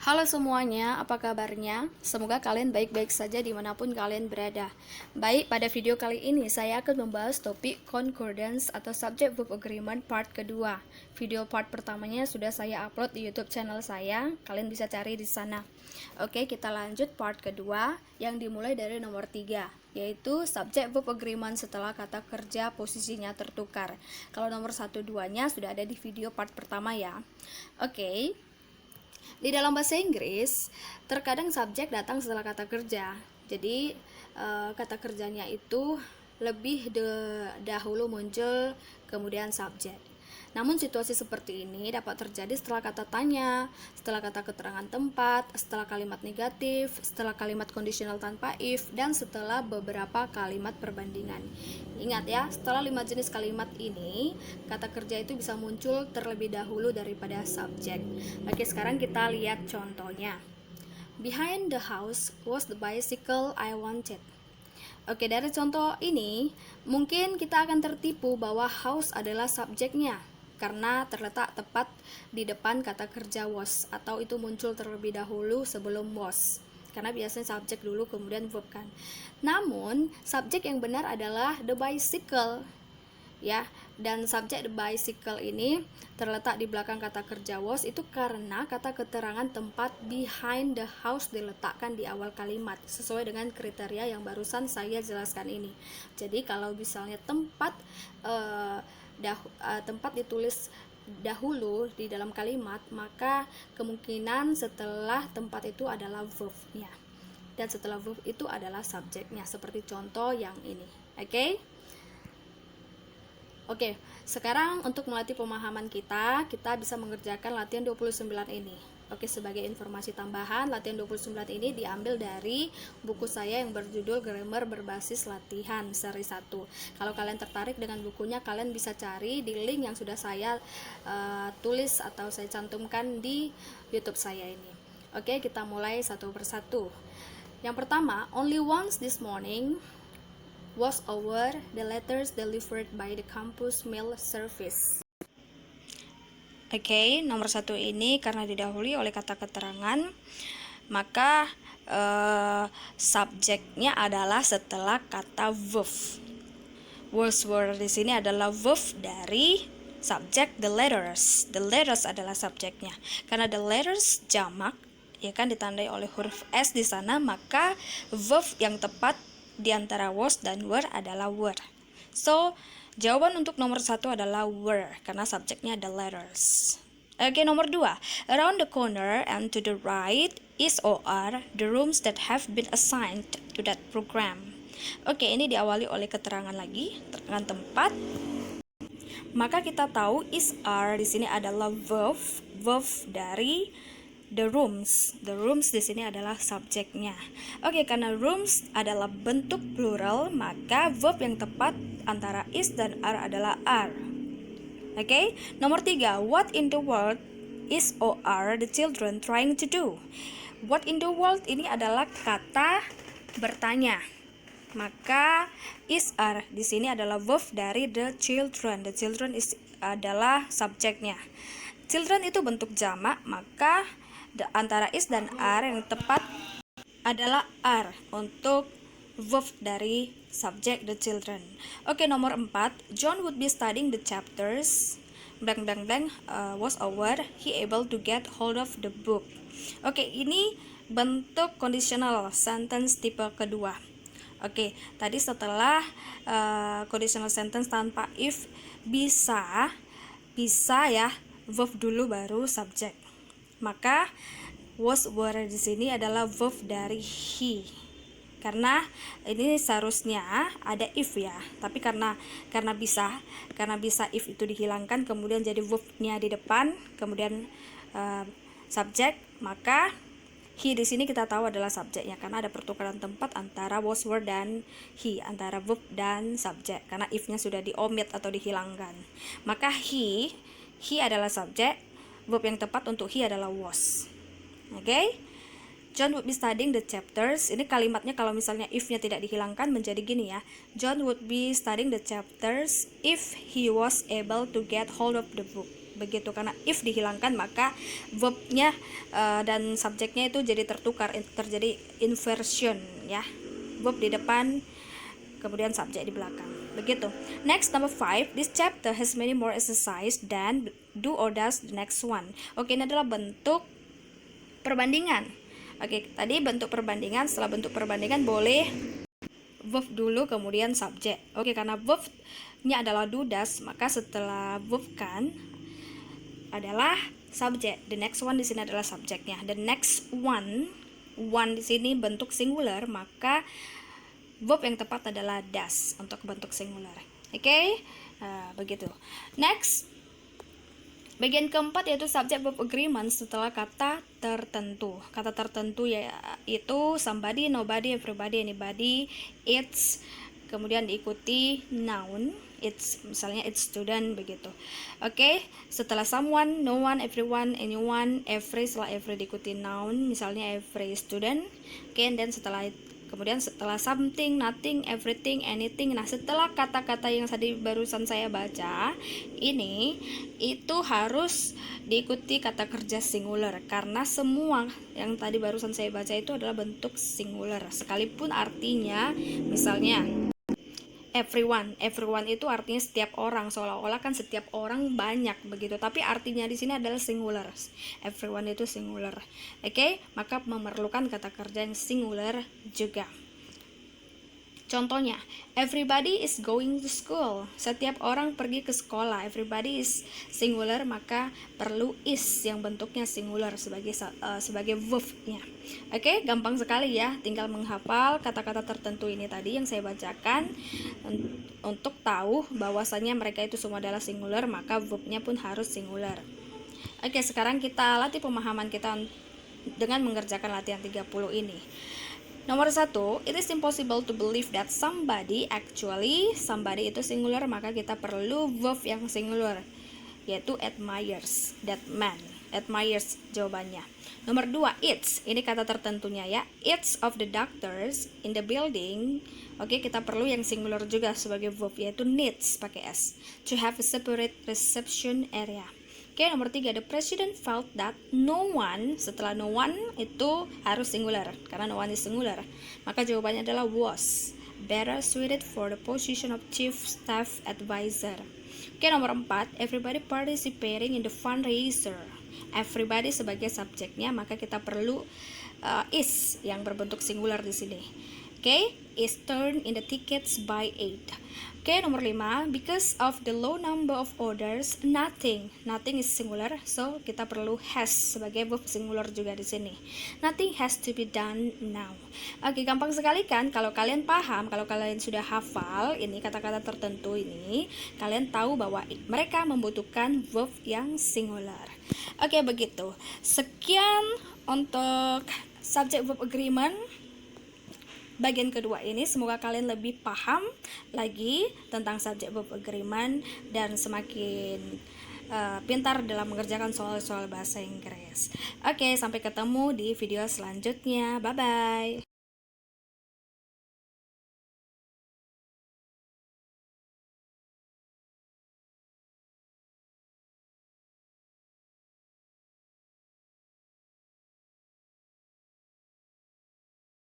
Halo semuanya, apa kabarnya? Semoga kalian baik-baik saja dimanapun kalian berada. Baik, pada video kali ini saya akan membahas topik concordance atau subject-verb agreement part kedua. Video part pertamanya sudah saya upload di YouTube channel saya, kalian bisa cari di sana. Oke, kita lanjut part kedua yang dimulai dari nomor 3, yaitu subject-verb agreement setelah kata kerja posisinya tertukar. Kalau nomor 1 2-nya sudah ada di video part pertama ya. Oke. Di dalam bahasa Inggris, terkadang subjek datang setelah kata kerja. Jadi, kata kerjanya itu lebih dahulu muncul, kemudian subjek. Namun situasi seperti ini dapat terjadi setelah kata tanya, setelah kata keterangan tempat, setelah kalimat negatif, setelah kalimat kondisional tanpa if, dan setelah beberapa kalimat perbandingan. Ingat ya, setelah 5 jenis kalimat ini, kata kerja itu bisa muncul terlebih dahulu daripada subjek. Oke, sekarang kita lihat contohnya. Behind the house was the bicycle I wanted. Oke, dari contoh ini, mungkin kita akan tertipu bahwa house adalah subjeknya karena terletak tepat di depan kata kerja was, atau itu muncul terlebih dahulu sebelum was. Karena biasanya subjek dulu kemudian verb kan. Namun, subjek yang benar adalah the bicycle. Ya, dan subjek the bicycle ini terletak di belakang kata kerja was itu karena kata keterangan tempat behind the house diletakkan di awal kalimat sesuai dengan kriteria yang barusan saya jelaskan ini. Jadi kalau misalnya tempat tempat ditulis dahulu di dalam kalimat, maka kemungkinan setelah tempat itu adalah verb-nya, dan setelah verb itu adalah subjeknya, seperti contoh yang ini. Oke, sekarang untuk melatih pemahaman kita bisa mengerjakan latihan 29 ini. Oke, sebagai informasi tambahan, latihan 29 ini diambil dari buku saya yang berjudul Grammar Berbasis Latihan seri 1. Kalau kalian tertarik dengan bukunya, kalian bisa cari di link yang sudah saya tulis atau saya cantumkan di YouTube saya ini. Oke, kita mulai satu persatu. Yang pertama, only once this morning was over the letters delivered by the campus mail service. Oke, nomor 1 ini karena didahului oleh kata keterangan, maka subjeknya adalah setelah kata verb. Was were di sini adalah verb dari subjek the letters. The letters adalah subjeknya. Karena the letters jamak, ya kan, ditandai oleh huruf S di sana, maka verb yang tepat di antara was dan were adalah were. So, jawaban untuk nomor 1 adalah were karena subjeknya the letters. Oke, nomor 2. Around the corner and to the right is or are the rooms that have been assigned to that program. Oke, ini diawali oleh keterangan lagi, keterangan tempat. Maka kita tahu is are di sini adalah verb dari the rooms. The rooms di sini adalah subjeknya. Oke, karena rooms adalah bentuk plural, maka verb yang tepat antara is dan are adalah are. Oke, nomor 3. What in the world is or are the children trying to do? What in the world ini adalah kata bertanya. Maka is are di sini adalah verb dari the children. The children adalah subjeknya. Children itu bentuk jamak, maka antara is dan are yang tepat adalah are untuk verb dari subjek the children. Oke, nomor 4. John would be studying the chapters was over he able to get hold of the book. Oke, ini bentuk conditional sentence tipe kedua. Oke, tadi setelah conditional sentence tanpa if bisa ya verb dulu baru subjek. Maka was were di sini adalah verb dari he. Karena ini seharusnya ada if ya, tapi karena bisa if itu dihilangkan kemudian jadi verbnya di depan, kemudian subjek, maka he di sini kita tahu adalah subjeknya karena ada pertukaran tempat antara was were dan he, antara verb dan subjek karena if-nya sudah diomit atau dihilangkan. Maka he adalah subjek, verb yang tepat untuk he adalah was. Oke? John would be studying the chapters. Ini kalimatnya kalau misalnya if-nya tidak dihilangkan menjadi gini ya. John would be studying the chapters if he was able to get hold of the book. begitu, karena if dihilangkan maka verbnya dan subjeknya itu jadi tertukar, terjadi inversion ya, verb di depan kemudian subjek di belakang, begitu. Next, number 5, this chapter has many more exercise than do or does the next one. Oke, ini adalah bentuk perbandingan. Oke, tadi bentuk perbandingan, setelah bentuk perbandingan boleh verb dulu kemudian subjek. Oke, karena verbnya adalah do does, maka setelah verb kan adalah subjek. The next one di sini adalah subjeknya. The next one di sini bentuk singular, maka verb yang tepat adalah does untuk bentuk singular. Oke, begitu. Next, bagian keempat yaitu subject verb agreement setelah kata tertentu. Kata tertentu yaitu somebody, nobody, everybody, anybody, it's, kemudian diikuti noun, it's, misalnya it's student, begitu. Oke, setelah someone, no one, everyone, anyone, every, setelah every diikuti noun, misalnya every student. Oke, dan kemudian setelah something, nothing, everything, anything. Nah, setelah kata-kata yang tadi barusan saya baca ini, itu harus diikuti kata kerja singular, karena semua yang tadi barusan saya baca itu adalah bentuk singular, sekalipun artinya misalnya everyone itu artinya setiap orang, seolah-olah kan setiap orang banyak begitu, tapi artinya di sini adalah singular. Everyone itu singular. Oke, maka memerlukan kata kerja yang singular juga. Contohnya, everybody is going to school. Setiap orang pergi ke sekolah. Everybody is singular, maka perlu is yang bentuknya singular sebagai verb-nya. Oke, gampang sekali ya. Tinggal menghafal kata-kata tertentu ini tadi yang saya bacakan untuk tahu bahwasanya mereka itu semua adalah singular, maka verb-nya pun harus singular. Oke, sekarang kita latih pemahaman kita dengan mengerjakan latihan 30 ini. Nomor 1, it is impossible to believe that somebody, actually somebody itu singular, maka kita perlu verb yang singular, yaitu admires, that man, admires jawabannya. Nomor 2, it's, ini kata tertentunya ya, it's of the doctors in the building. Oke, kita perlu yang singular juga sebagai verb, yaitu needs, pakai s, to have a separate reception area. Oke, nomor 3, the president felt that no one, setelah no one itu harus singular, karena no one is singular, maka jawabannya adalah was better suited for the position of chief staff advisor. Oke, nomor 4, everybody participating in the fundraiser. Everybody sebagai subjeknya, maka kita perlu is yang berbentuk singular di sini. Oke, is turned in the tickets by 8. Oke, nomor 5, because of the low number of orders, nothing is singular, so kita perlu has sebagai verb singular juga di sini. Nothing has to be done now. Oke, gampang sekali kan? Kalau kalian paham, kalau kalian sudah hafal ini kata-kata tertentu ini, kalian tahu bahwa mereka membutuhkan verb yang singular. Oke, begitu. Sekian untuk subject verb agreement bagian kedua ini. Semoga kalian lebih paham lagi tentang subject verb agreement dan semakin pintar dalam mengerjakan soal-soal bahasa Inggris. Oke, sampai ketemu di video selanjutnya. Bye bye.